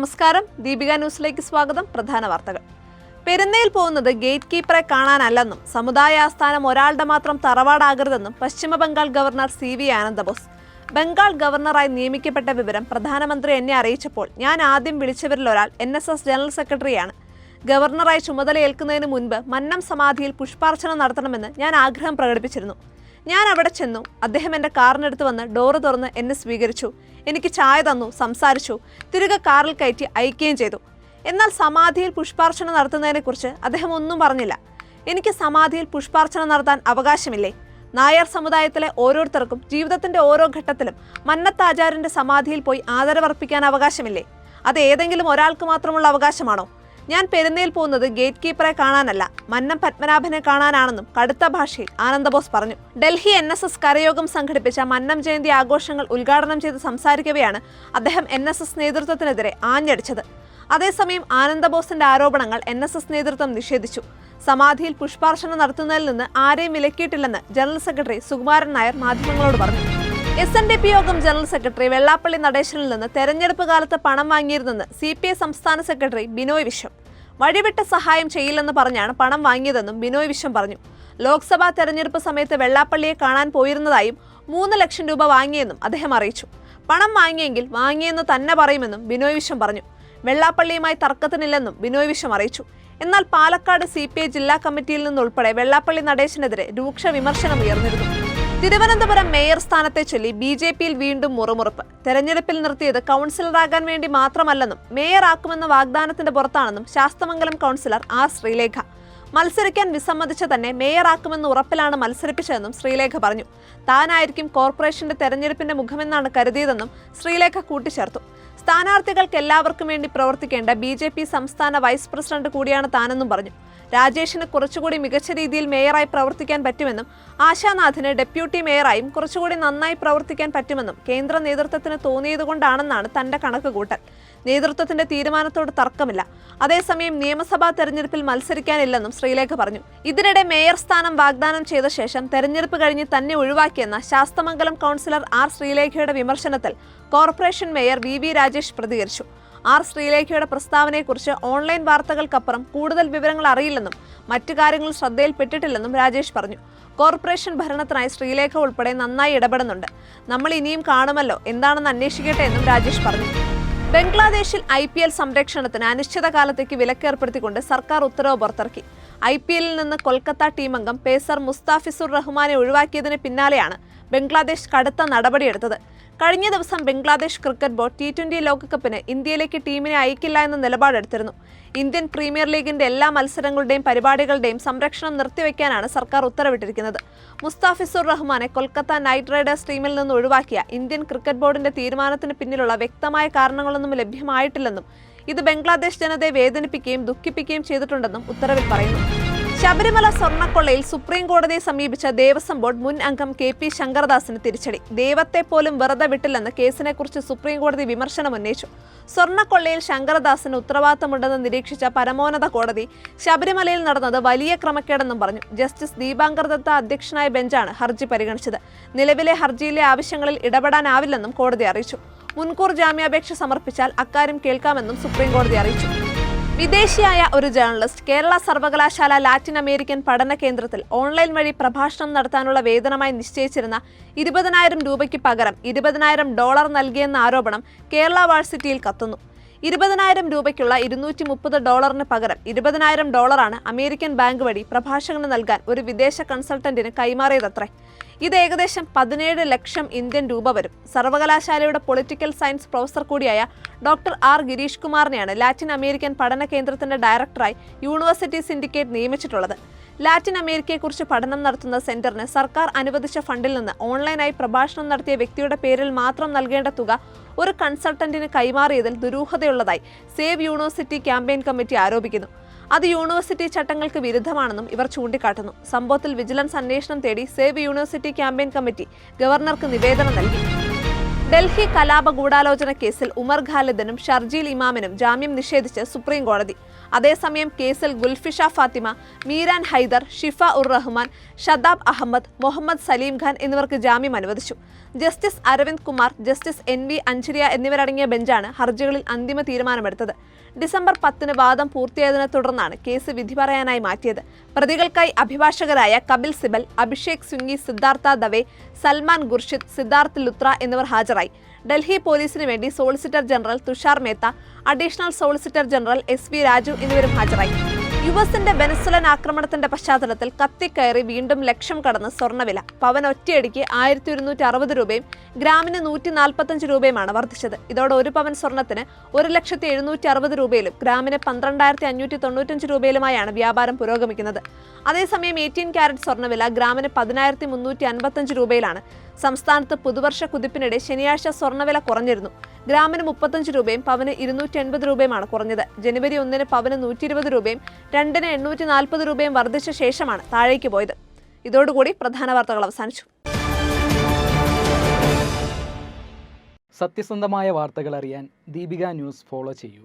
നമസ്കാരം, ദീപിക ന്യൂസിലേക്ക് സ്വാഗതം. പ്രധാന വാർത്തകൾ. പെരുന്നയിൽ പോകുന്നത് ഗേറ്റ് കീപ്പറെ കാണാനല്ലെന്നും സമുദായ ആസ്ഥാനം ഒരാളുടെ മാത്രം തറവാടാകരുതെന്നും പശ്ചിമ ബംഗാൾ ഗവർണർ CV ആനന്ദബോസ്. ബംഗാൾ ഗവർണറായി നിയമിക്കപ്പെട്ട വിവരം പ്രധാനമന്ത്രി എന്നെ അറിയിച്ചപ്പോൾ ഞാൻ ആദ്യം വിളിച്ചവരിൽ ഒരാൾ NSS ജനറൽ സെക്രട്ടറിയാണ്. ഗവർണറായി ചുമതലയേൽക്കുന്നതിന് മുൻപ് മന്നം സമാധിയിൽ പുഷ്പാർച്ചന നടത്തണമെന്ന് ഞാൻ ആഗ്രഹം പ്രകടിപ്പിച്ചിരുന്നു. ഞാൻ അവിടെ ചെന്നു. അദ്ദേഹം എൻ്റെ കാറിനടുത്ത് വന്ന് ഡോറ് തുറന്ന് എന്നെ സ്വീകരിച്ചു. എനിക്ക് ചായ തന്നു, സംസാരിച്ചു, തിരികെ കാറിൽ കയറ്റി അയക്കുകയും ചെയ്തു. എന്നാൽ സമാധിയിൽ പുഷ്പാർച്ചന നടത്തുന്നതിനെക്കുറിച്ച് അദ്ദേഹം ഒന്നും പറഞ്ഞില്ല. എനിക്ക് സമാധിയിൽ പുഷ്പാർച്ചന നടത്താൻ അവകാശമില്ലേ? നായർ സമുദായത്തിലെ ഓരോരുത്തർക്കും ജീവിതത്തിന്റെ ഓരോ ഘട്ടത്തിലും മന്നത്താചാര്യന്റെ സമാധിയിൽ പോയി ആദരവർപ്പിക്കാൻ അവകാശമില്ലേ? അത് ഏതെങ്കിലും ഒരാൾക്ക് മാത്രമുള്ള അവകാശമാണോ? ഞാൻ പെരുന്നയിൽ പോകുന്നത് ഗേറ്റ് കീപ്പറെ കാണാനല്ല, മന്നം പത്മനാഭനെ കാണാനാണെന്നും കടുത്ത ഭാഷയിൽ ആനന്ദബോസ് പറഞ്ഞു. ഡൽഹി NSS കരയോഗം സംഘടിപ്പിച്ച മന്നം ജയന്തി ആഘോഷങ്ങൾ ഉദ്ഘാടനം ചെയ്ത് സംസാരിക്കവെയാണ് അദ്ദേഹം NSS നേതൃത്വത്തിനെതിരെ ആഞ്ഞടിച്ചത്. അതേസമയം ആനന്ദബോസിന്റെ ആരോപണങ്ങൾ NSS നേതൃത്വം നിഷേധിച്ചു. സമാധിയിൽ പുഷ്പാർച്ചന നടത്തുന്നതിൽ നിന്ന് ആരെയും വിലക്കിയിട്ടില്ലെന്ന് ജനറൽ സെക്രട്ടറി സുകുമാരൻ നായർ മാധ്യമങ്ങളോട് പറഞ്ഞു. SNDP യോഗം ജനറൽ സെക്രട്ടറി വെള്ളാപ്പള്ളി നടേശനിൽ നിന്ന് തെരഞ്ഞെടുപ്പ് കാലത്ത് പണം വാങ്ങിയിരുന്നെന്ന് CPI സംസ്ഥാന സെക്രട്ടറി ബിനോയ് വിശ്വം. വഴിവിട്ട സഹായം ചെയ്യില്ലെന്ന് പറഞ്ഞാണ് പണം വാങ്ങിയതെന്നും ബിനോയ് വിശ്വം പറഞ്ഞു. ലോക്സഭാ തെരഞ്ഞെടുപ്പ് സമയത്ത് വെള്ളാപ്പള്ളിയെ കാണാൻ പോയിരുന്നതായും 3 ലക്ഷം രൂപ വാങ്ങിയെന്നും അദ്ദേഹം അറിയിച്ചു. പണം വാങ്ങിയെങ്കിൽ വാങ്ങിയെന്ന് തന്നെ പറയുമെന്നും ബിനോയ് വിശ്വം പറഞ്ഞു. വെള്ളാപ്പള്ളിയുമായി തർക്കത്തിനില്ലെന്നും ബിനോയ് വിശ്വം അറിയിച്ചു. എന്നാൽ പാലക്കാട് CPI ജില്ലാ കമ്മിറ്റിയിൽ നിന്നുൾപ്പെടെ വെള്ളാപ്പള്ളി നടേശനെതിരെ രൂക്ഷ വിമർശനം ഉയർന്നിരുന്നു. തിരുവനന്തപുരം മേയർ സ്ഥാനത്തെ ചൊല്ലി BJPയിൽ വീണ്ടും മുറുമുറുപ്പ്. തെരഞ്ഞെടുപ്പിൽ നിർത്തിയത് കൗൺസിലറാകാൻ വേണ്ടി മാത്രമല്ലെന്നും മേയർ ആക്കുമെന്ന വാഗ്ദാനത്തിന്റെ പുറത്താണെന്നും ശാസ്തമംഗലം കൗൺസിലർ R ശ്രീലേഖ. മത്സരിക്കാൻ വിസമ്മതിച്ച തന്നെ മേയർ ആക്കുമെന്ന് ഉറപ്പിലാണ് മത്സരിപ്പിച്ചതെന്നും ശ്രീലേഖ പറഞ്ഞു. താനായിരിക്കും കോർപ്പറേഷന്റെ തെരഞ്ഞെടുപ്പിന്റെ മുഖമെന്നാണ് കരുതിയതെന്നും ശ്രീലേഖ കൂട്ടിച്ചേർത്തു. സ്ഥാനാർത്ഥികൾക്ക് എല്ലാവർക്കും വേണ്ടി പ്രവർത്തിക്കേണ്ട BJP സംസ്ഥാന വൈസ് പ്രസിഡന്റ് കൂടിയാണ് താനെന്നും പറഞ്ഞു. രാജേഷിന് കുറച്ചുകൂടി മികച്ച രീതിയിൽ മേയറായി പ്രവർത്തിക്കാൻ പറ്റുമെന്നും ആശാനാഥിന് ഡെപ്യൂട്ടി മേയറായും കുറച്ചുകൂടി നന്നായി പ്രവർത്തിക്കാൻ പറ്റുമെന്നും കേന്ദ്ര നേതൃത്വത്തിന് തോന്നിയതുകൊണ്ടാണെന്നാണ് തന്റെ കണക്കുകൂട്ടൽ. നേതൃത്വത്തിന്റെ തീരുമാനത്തോട് തർക്കമില്ല. അതേസമയം നിയമസഭാ തെരഞ്ഞെടുപ്പിൽ മത്സരിക്കാനില്ലെന്നും ശ്രീലേഖ പറഞ്ഞു. ഇതിനിടെ മേയർ സ്ഥാനം വാഗ്ദാനം ചെയ്ത ശേഷം തെരഞ്ഞെടുപ്പ് കഴിഞ്ഞ് തന്നെ ഒഴിവാക്കിയെന്ന ശാസ്തമംഗലം കൗൺസിലർ R ശ്രീലേഖയുടെ വിമർശനത്തിൽ കോർപ്പറേഷൻ മേയർ VV രാജേഷ് പ്രതികരിച്ചു. R ശ്രീലേഖയുടെ പ്രസ്താവനയെക്കുറിച്ച് ഓൺലൈൻ വാർത്തകൾക്കപ്പുറം കൂടുതൽ വിവരങ്ങൾ അറിയില്ലെന്നും മറ്റു കാര്യങ്ങൾ ശ്രദ്ധയിൽപ്പെട്ടിട്ടില്ലെന്നും രാജേഷ് പറഞ്ഞു. കോർപ്പറേഷൻ ഭരണത്തിനായി ശ്രീലേഖ ഉൾപ്പെടെ നന്നായി ഇടപെടുന്നുണ്ട്. നമ്മൾ ഇനിയും കാണുമല്ലോ, എന്താണെന്ന് അന്വേഷിക്കട്ടെ എന്നും രാജേഷ് പറഞ്ഞു. ബംഗ്ലാദേശിൽ IPL സംരക്ഷണത്തിന് അനിശ്ചിതകാലത്തേക്ക് വിലക്കേർപ്പെടുത്തിക്കൊണ്ട് സർക്കാർ ഉത്തരവ് പുറത്തിറക്കി. IPLൽ നിന്ന് കൊൽക്കത്ത ടീമംഗം പേസർ മുസ്താഫിസുർ റഹ്മാനെ ഒഴിവാക്കിയതിന് പിന്നാലെയാണ് ബംഗ്ലാദേശ് കടുത്ത നടപടിയെടുത്തത്. കഴിഞ്ഞ ദിവസം ബംഗ്ലാദേശ് ക്രിക്കറ്റ് ബോർഡ് T20 ലോകകപ്പിന് ഇന്ത്യയിലേക്ക് ടീമിനെ അയക്കില്ല എന്ന നിലപാടെടുത്തിരുന്നു. ഇന്ത്യൻ പ്രീമിയർ ലീഗിന്റെ എല്ലാ മത്സരങ്ങളുടെയും പരിപാടികളുടെയും സംരക്ഷണം നിർത്തിവെക്കാനാണ് സർക്കാർ ഉത്തരവിട്ടിരിക്കുന്നത്. മുസ്താഫിസുർ റഹ്മാനെ കൊൽക്കത്ത നൈറ്റ് റൈഡേഴ്സ് ടീമിൽ നിന്ന് ഒഴിവാക്കിയ ഇന്ത്യൻ ക്രിക്കറ്റ് ബോർഡിന്റെ തീരുമാനത്തിന് പിന്നിലുള്ള വ്യക്തമായ കാരണങ്ങളൊന്നും ലഭ്യമായിട്ടില്ലെന്നും ഇത് ബംഗ്ലാദേശ് ജനതയെ വേദനിപ്പിക്കുകയും ദുഃഖിപ്പിക്കുകയും ചെയ്തിട്ടുണ്ടെന്നും ഉത്തരവിൽ പറയുന്നു. ശബരിമല സ്വർണ്ണക്കൊള്ളയിൽ സുപ്രീം കോടതിയെ സമീപിച്ച ദേവസ്വം ബോർഡ് മുൻ അംഗം KP ശങ്കർദാസിന് തിരിച്ചടി. ദൈവത്തെ പോലും വെറുതെ വിട്ടില്ലെന്ന് കേസിനെക്കുറിച്ച് സുപ്രീം കോടതി വിമർശനം ഉന്നയിച്ചു. സ്വർണ്ണക്കൊള്ളയിൽ ശങ്കർദാസിന് ഉത്തരവാദിത്തമുണ്ടെന്ന് നിരീക്ഷിച്ച പരമോന്നത കോടതി ശബരിമലയിൽ നടന്നത് വലിയ ക്രമക്കേടെന്നും പറഞ്ഞു. ജസ്റ്റിസ് ദീപാങ്കർ ദത്ത അധ്യക്ഷനായ ബെഞ്ചാണ് ഹർജി പരിഗണിച്ചത്. നിലവിലെ ഹർജിയിലെ ആവശ്യങ്ങളിൽ ഇടപെടാനാവില്ലെന്നും കോടതി അറിയിച്ചു. മുൻകൂർ ജാമ്യാപേക്ഷ സമർപ്പിച്ചാൽ അക്കാര്യം കേൾക്കാമെന്നും സുപ്രീം കോടതി അറിയിച്ചു. വിദേശിയായ ഒരു ജേർണലിസ്റ്റ് കേരള സർവകലാശാല ലാറ്റിൻ അമേരിക്കൻ പഠന കേന്ദ്രത്തിൽ ഓൺലൈൻ വഴി പ്രഭാഷണം നടത്താനുള്ള വേതനമായി നിശ്ചയിച്ചിരുന്ന 20,000 രൂപയ്ക്ക് പകരം $20,000 നൽകിയെന്ന ആരോപണം കേരള വാഴ്സിറ്റിയിൽ കത്തുന്നു. 20,000 രൂപയ്ക്കുള്ള $230 പകരം $20,000 അമേരിക്കൻ ബാങ്ക് വഴി പ്രഭാഷകന് നൽകാൻ ഒരു വിദേശ കൺസൾട്ടന്റിന് കൈമാറിയതത്രേ. ഇത് ഏകദേശം 17 ലക്ഷം ഇന്ത്യൻ രൂപ വരും. സർവകലാശാലയുടെ പൊളിറ്റിക്കൽ സയൻസ് പ്രൊഫസർ കൂടിയായ ഡോക്ടർ R ഗിരീഷ് കുമാറിനെയാണ് ലാറ്റിൻ അമേരിക്കൻ പഠന കേന്ദ്രത്തിന്റെ ഡയറക്ടറായി യൂണിവേഴ്സിറ്റി സിൻഡിക്കേറ്റ് നിയമിച്ചിട്ടുള്ളത്. ലാറ്റിൻ അമേരിക്കയെക്കുറിച്ച് പഠനം നടത്തുന്ന സെന്ററിന് സർക്കാർ അനുവദിച്ച ഫണ്ടിൽ നിന്ന് ഓൺലൈനായി പ്രഭാഷണം നടത്തിയ വ്യക്തിയുടെ പേരിൽ മാത്രം നൽകേണ്ട തുക ഒരു കൺസൾട്ടന്റിന് കൈമാറിയതിൽ ദുരൂഹതയുള്ളതായി സേവ് യൂണിവേഴ്സിറ്റി ക്യാമ്പയിൻ കമ്മിറ്റി ആരോപിക്കുന്നു. അത് യൂണിവേഴ്സിറ്റി ചട്ടങ്ങൾക്ക് വിരുദ്ധമാണെന്നും ഇവർ ചൂണ്ടിക്കാട്ടുന്നു. സംഭവത്തിൽ വിജിലൻസ് അന്വേഷണം തേടി സേവ് യൂണിവേഴ്സിറ്റി ക്യാമ്പയിൻ കമ്മിറ്റി ഗവർണർക്ക് നിവേദനം നൽകി. ഡൽഹി കലാപ ഗൂഢാലോചന കേസിൽ ഉമർ ഖാലിദിനും ഷർജീൽ ഇമാമിനും ജാമ്യം നിഷേധിച്ച് സുപ്രീം കോടതി. അതേസമയം കേസിൽ ഗുൽഫിഷ ഫാത്തിമ, മീരാൻ ഹൈദർ, ഷിഫ ഉർ റഹ്മാൻ, ഷദാബ് അഹമ്മദ്, മുഹമ്മദ് സലീം ഖാൻ എന്നിവർക്ക് ജാമ്യം അനുവദിച്ചു. Justice Aravind Kumar, justice NV Anjaria എന്നിവരടങ്ങിയ ബെഞ്ചാണ് ഹർജികളിൽ അന്തിമ തീരുമാനമെടുത്തത്. ഡിസംബർ 10 വാദം പൂർത്തിയായതിനെ തുടർന്നാണ് കേസ് വിധി പറയാനായി മാറ്റിയത്. പ്രതികൾക്കായി അഭിഭാഷകരായ കപിൽ സിബൽ, അഭിഷേക് സിംഗി, സിദ്ധാർത്ഥ ദവെ, സൽമാൻ ഖുർഷിദ്, സിദ്ധാർത്ഥ് ലുത്ര എന്നിവർ ഹാജരായി. ഡൽഹി പോലീസിന് വേണ്ടി solicitor general Tushar Mehta, additional solicitor general SV Raju എന്നിവരും ഹാജരായി. യുഎസിന്റെ വെനസ്വലൻ ആക്രമണത്തിന്റെ പശ്ചാത്തലത്തിൽ കത്തിക്കയറി വീണ്ടും ലക്ഷം കടന്ന് സ്വർണ്ണവില. പവൻ ഒറ്റയടിക്ക് 1260 രൂപയും ഗ്രാമിന് 145 രൂപയുമാണ് വർദ്ധിച്ചത്. ഇതോടെ ഒരു പവൻ സ്വർണ്ണത്തിന് 1,760 രൂപയിലും ഗ്രാമിന് 12,595 രൂപയിലുമായാണ് വ്യാപാരം പുരോഗമിക്കുന്നത്. അതേസമയം 18 ക്യാരറ്റ് സ്വർണ്ണവില ഗ്രാമിന് 10,355 രൂപയിലാണ്. സംസ്ഥാനത്ത് പുതുവർഷ കുതിപ്പിനിടെ ശനിയാഴ്ച സ്വർണ്ണവില കുറഞ്ഞിരുന്നു. ഗ്രാമിന് 35 രൂപയും പവന് 280 രൂപയുമാണ് കുറഞ്ഞത്. ജനുവരി 1 പവന് 120 രൂപയും 2-ന് 840 രൂപയും വർദ്ധിച്ച ശേഷമാണ് താഴേക്ക് പോയത്. ഇതോടുകൂടി പ്രധാന വാർത്തകൾ അവസാനിച്ചു. സത്യസന്ധമായ വാർത്തകൾ അറിയാൻ ദീപിക ന്യൂസ് ഫോളോ ചെയ്യൂ.